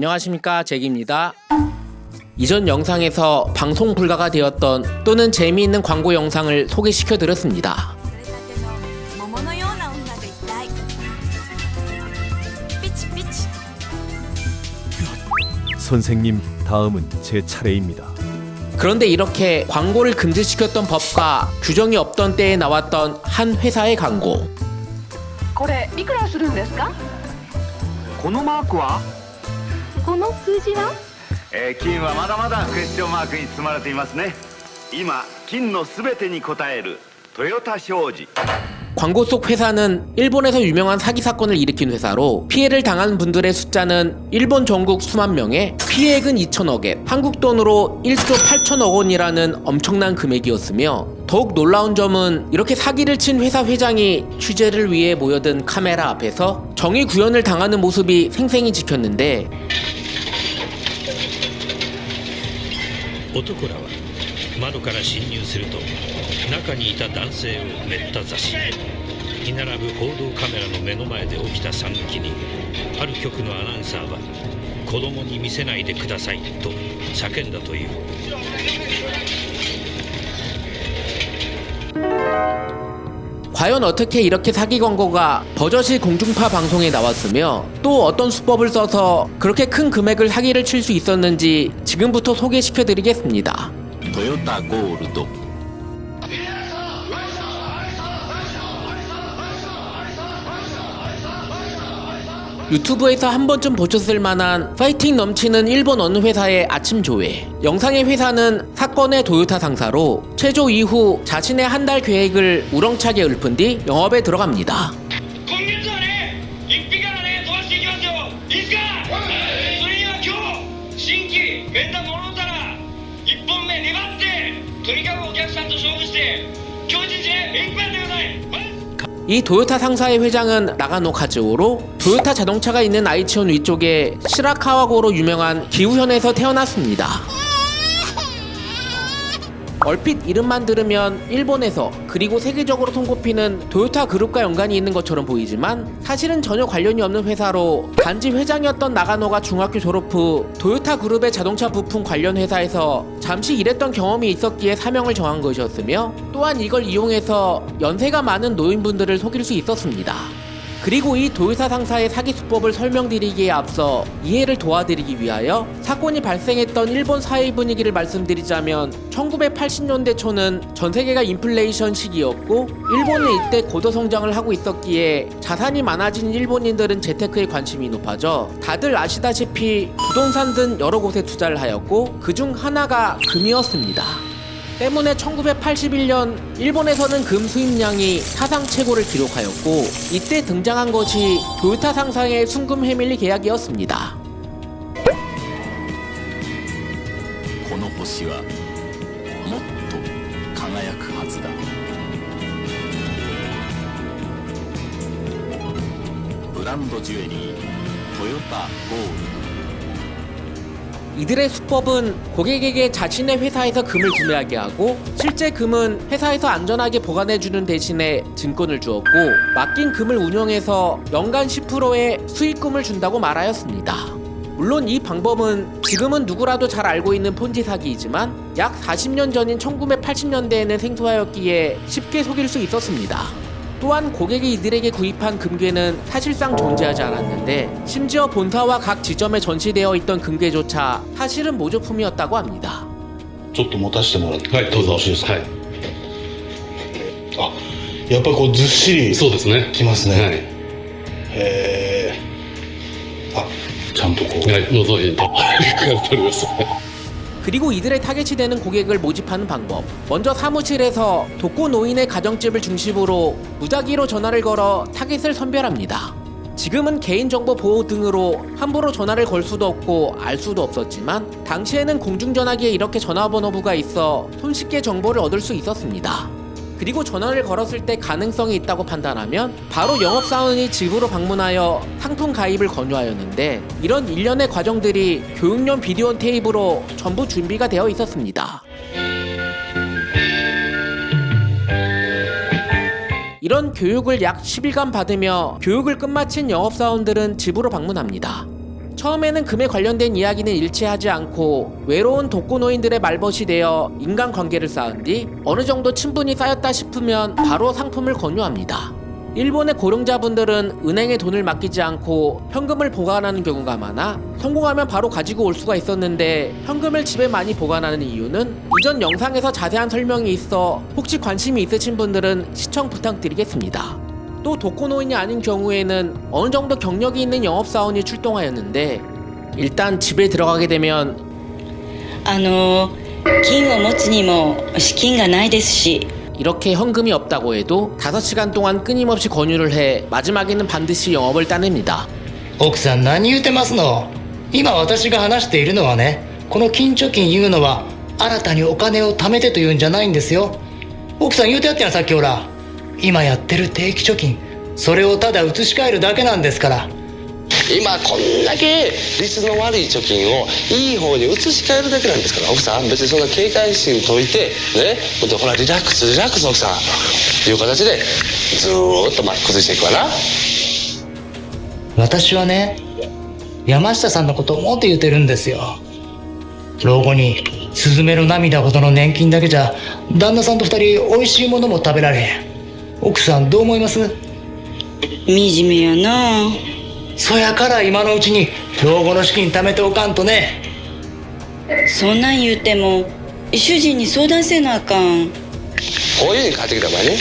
안녕하십니까, 잭입니다. 이전 영상에서 방송 불가가 되었던 또는 재미있는 광고 영상을 소개시켜 드렸습니다. 선생님, 다음은 제 차례입니다. 그런데 이렇게 광고를 금지시켰던 법과 규정이 없던 때에 나왔던 한 회사의 광고. これいくらするんですか？このマークはこの数字は？金はまだまだクエスチョンマークに包まれていますね。今金のすべてに応えるトヨタ商事。 광고 속 회사는 일본에서 유명한 사기 사건을 일으킨 회사로 피해를 당한 분들의 숫자는 일본 전국 수만 명에 피해액은 2천억엔, 한국 돈으로 1조 8천억 원이라는 엄청난 금액이었으며, 더욱 놀라운 점은 이렇게 사기를 친 회사 회장이 취재를 위해 모여든 카메라 앞에서 정의 구현을 당하는 모습이 생생히 지켰는데, 男らは窓から侵入すると中にいた男性をめった刺し、居並ぶ報道カメラの目の前で起きた惨劇にある局のアナウンサーは子供に見せないでくださいと叫んだという。 과연 어떻게 이렇게 사기 광고가 버젓이 공중파 방송에 나왔으며 또 어떤 수법을 써서 그렇게 큰 금액을 사기를 칠 수 있었는지 지금부터 소개시켜 드리겠습니다. トヨタゴールド。 유튜브에서 한 번쯤 보셨을 만한 파이팅 넘치는 일본 어느 회사의 아침 조회. 영상의 회사는 사건의 토요타 상사로 체조 이후 자신의 한 달 계획을 우렁차게 읊은 뒤 영업에 들어갑니다. 今月はね、一匹からね飛ばしていきますよ。いいですか？それには今日新規メンタモノタラ一本目粘ってとにかくお客さんと勝負して今日一日ね目いっぱいやってください。 이 토요타 상사의 회장은 나가노 카즈오로 토요타 자동차가 있는 아이치현 위쪽에 시라카와고로 유명한 기우현에서 태어났습니다. 얼핏 이름만 들으면 일본에서 그리고 세계적으로 손꼽히는 토요타 그룹과 연관이 있는 것처럼 보이지만 사실은 전혀 관련이 없는 회사로, 단지 회장이었던 나가노가 중학교 졸업 후 토요타 그룹의 자동차 부품 관련 회사에서 잠시 일했던 경험이 있었기에 사명을 정한 것이었으며, 또한 이걸 이용해서 연세가 많은 노인분들을 속일 수 있었습니다. 그리고 이 토요타 상사의 사기 수법을 설명드리기에 앞서 이해를 도와드리기 위하여 사건이 발생했던 일본 사회 분위기를 말씀드리자면, 1980년대 초는 전세계가 인플레이션 시기였고 일본은 이때 고도 성장을 하고 있었기에 자산이 많아진 일본인들은 재테크에 관심이 높아져 다들 아시다시피 부동산 등 여러 곳에 투자를 하였고 그중 하나가 금이었습니다. 때문에 1981년 일본에서는 금 수입량이 사상 최고를 기록하였고, 이때 등장한 것이 토요타 상사의 순금 해밀리 계약이었습니다. この星はもっと輝くはずだ。ブランドジュエリートヨタゴールド。 이들의 수법은 고객에게 자신의 회사에서 금을 구매하게 하고, 실제 금은 회사에서 안전하게 보관해주는 대신에 증권을 주었고, 맡긴 금을 운용해서 연간 10%의 수익금을 준다고 말하였습니다. 물론 이 방법은 지금은 누구라도 잘 알고 있는 폰지 사기이지만 약 40년 전인 1980년대에는 생소하였기에 쉽게 속일 수 있었습니다. 또한 고객이 이들에게 구입한 금괴는 사실상 존재하지 않았는데, 심지어 본사와 각 지점에 전시되어 있던 금괴조차 사실은 모조품이었다고 합니다. ちょっと持たせてもらってよろしいですか？はい。あ、やっぱりこうずっしりそうですね。きますね。はい。へえ。あ、ちゃんとこう。はい、覗いて。やっぱりです。 그리고 이들의 타겟이 되는 고객을 모집하는 방법. 먼저 사무실에서 독거 노인의 가정집을 중심으로 무작위로 전화를 걸어 타겟을 선별합니다. 지금은 개인정보 보호 등으로 함부로 전화를 걸 수도 없고 알 수도 없었지만, 당시에는 공중전화기에 이렇게 전화번호부가 있어 손쉽게 정보를 얻을 수 있었습니다. 그리고 전화를 걸었을 때 가능성이 있다고 판단하면 바로 영업사원이 집으로 방문하여 상품 가입을 권유하였는데, 이런 일련의 과정들이 교육용 비디오 테이프로 전부 준비가 되어 있었습니다. 이런 교육을 약 10일간 받으며 교육을 끝마친 영업사원들은 집으로 방문합니다. 처음에는 금에 관련된 이야기는 일치하지 않고 외로운 독거노인들의 말벗이 되어 인간관계를 쌓은 뒤 어느 정도 친분이 쌓였다 싶으면 바로 상품을 권유합니다. 일본의 고령자분들은 은행에 돈을 맡기지 않고 현금을 보관하는 경우가 많아 성공하면 바로 가지고 올 수가 있었는데 현금을 집에 많이 보관하는 이유는 이전 영상에서 자세한 설명이 있어 혹시 관심이 있으신 분들은 시청 부탁드리겠습니다. 또 독거노인이 아닌 경우에는 어느 정도 경력이 있는 영업사원이 출동하였는데 일단 집에 들어가게 되면 金を持つにも資金がないですし 이렇게 현금이 없다고 해도 5시간 동안 끊임없이 권유를 해 마지막에는 반드시 영업을 따냅니다. 奥さん何言うてますの？今私が話しているのはね、この金貯金いうのは新たにお金を貯めてというんじゃないんですよ。奥さん言うてやったやんさっきほら。今やってる定期貯金、それをただ移し替えるだけなんですから。今こんだけ率の悪い貯金をいい方に移し替えるだけなんですから、奥さん別にそんな警戒心解いてね、ほらリラックスリラックス奥さんいう形でずーっと崩していくわな。私はね、山下さんのことを思って言ってるんですよ。老後にスズメの涙ほどの年金だけじゃ旦那さんと二人美味しいものも食べられへん。奥さんどう思います？惨めやな。そやから今のうちに老後の資金貯めておかんとね。そんなん言うても主人に相談せなあかん。こういう風に帰ってきた場合ね、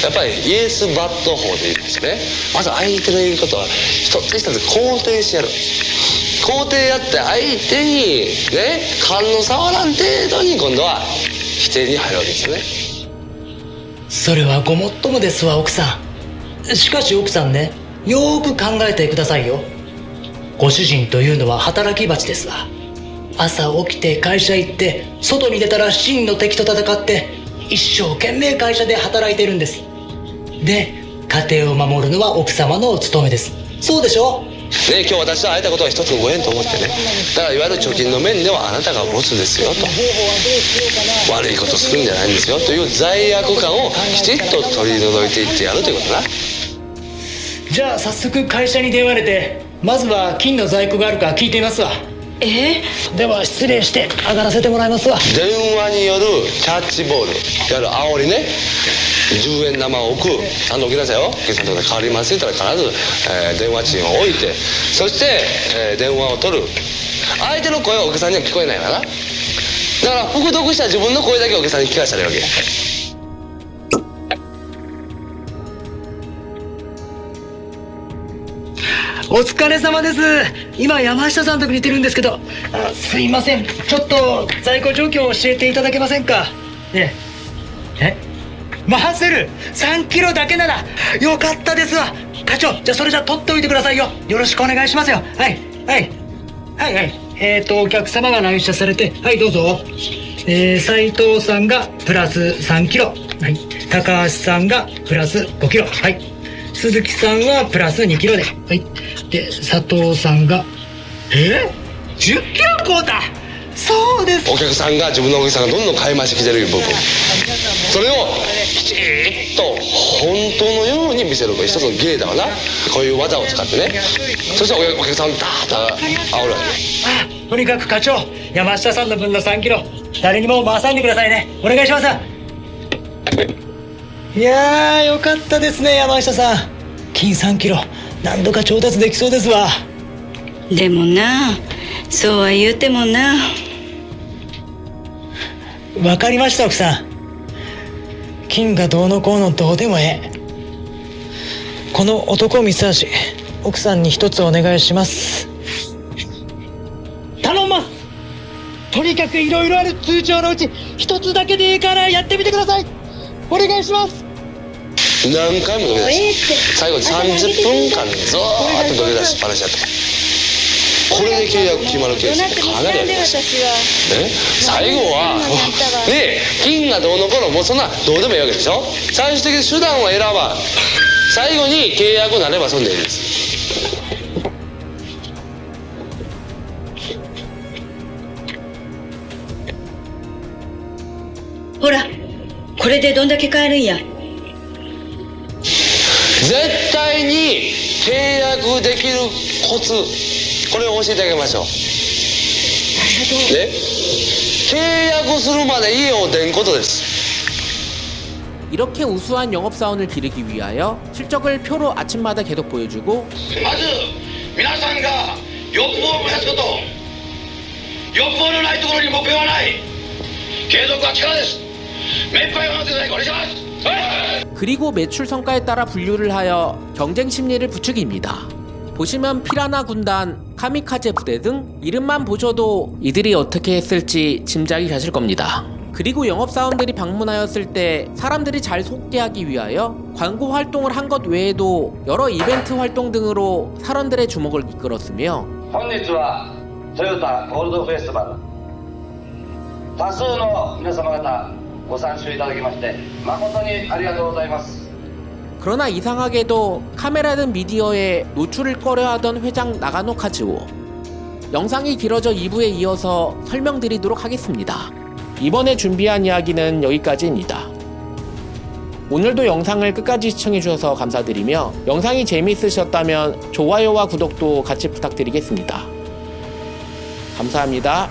やっぱりイエスバット法でいいですね。まず相手の言うことは一つ一つ肯定してやる。肯定やって相手にね勘の触らん程度に今度は否定に入るわけですよね。それはごもっともですわ奥さん。しかし奥さんね、よーく考えてくださいよ。ご主人というのは働き蜂ですわ。朝起きて会社行って外に出たら真の敵と戦って一生懸命会社で働いてるんです。で、家庭を守るのは奥様のお務めです。そうでしょ？ね、今日私と会えたことは一つのご縁と思ってね。だからいわゆる貯金の面ではあなたがボスですよと、悪いことするんじゃないんですよという罪悪感をきちっと取り除いていってやるということだ。じゃあ早速会社に電話入れて、まずは金の在庫があるか聞いてみますわ。では失礼して上がらせてもらいますわ。電話によるキャッチボール、いわゆる煽りね。10円玉を置く、ちゃんと置きなさいよ、計算とか変わりますって言ったら必ず、電話賃を置いて、そして、電話を取る。相手の声はお客さんには聞こえないからな。だから復読した自分の声だけお客さんに聞かせたらいいわけ。お疲れ様です。今山下さんとこにいてるんですけど、すいません、ちょっと在庫状況を教えていただけませんか？マセル3キロだけならよかったですわ。課長、じゃあそれじゃ取っておいてくださいよ。よろしくお願いしますよ。はいお客様が来社されて、はいどうぞ。斉藤さんがプラス3キロ、はい、高橋さんがプラス5キロ、はい、鈴木さんはプラス2キロで、はい、で佐藤さんが10キロこうだ。そうです。お客さんが自分のお客さんがどんどん買い増してきてる部分、それをきちっと本当のように見せるのが一つの芸だわな。こういう技を使ってね。そしたらお客さんダーッと煽るわけ。とにかく課長、山下さんの分の3キロ誰にも回さんでくださいね。お願いします。いやーよかったですね山下さん。金3キロ何度か調達できそうですわ。でもな、そうは言うてもな。わかりました奥さん。金がどうのこうのどうでもええ。この男三橋、奥さんに一つお願いします。頼んます。とにかくいろいろある通帳のうち一つだけでいいからやってみてください。お願いします。何回も土下座して最後に30分間ずーっと土下座しっぱなしだった。これで契約決まるケースってかなりありますね。最後はね、金がどうのこうのもうそんなどうでもいいわけでしょ。最終的に手段は選ばん、最後に契約になればそんでいいです。ほら、これでどんだけ買えるんや。絶対に契約できるコツ、これを教えてあげましょう。ね、契約するまで家を出んことです。 이렇게 우수한 영업사원을 기르기 위하여 실적을 표로 아침마다 계속 보여주고 まず皆さんが欲望を燃やすこと、欲望のないところに目標はない。継続は力です。目いっぱい頑張ってください。お願いします。 그리고 매출 성과에 따라 분류를 하여 경쟁 심리를 부추깁니다. 보시면 피라나 군단, 카미카제 부대 등 이름만 보셔도 이들이 어떻게 했을지 짐작이 가실 겁니다. 그리고 영업사원들이 방문하였을 때 사람들이 잘 속게 하기 위하여 광고 활동을 한 것 외에도 여러 이벤트 활동 등으로 사람들의 주목을 이끌었으며 本日はトヨタゴールドフェスティバル多数の皆様方ご参集いただきまして誠にありがとうございます。 그러나 이상하게도 카메라 등 미디어에 노출을 꺼려하던 회장 나가노 카즈오. 영상이 길어져 2부에 이어서 설명드리도록 하겠습니다. 이번에 준비한 이야기는 여기까지입니다. 오늘도 영상을 끝까지 시청해주셔서 감사드리며 영상이 재미있으셨다면 좋아요와 구독도 같이 부탁드리겠습니다. 감사합니다.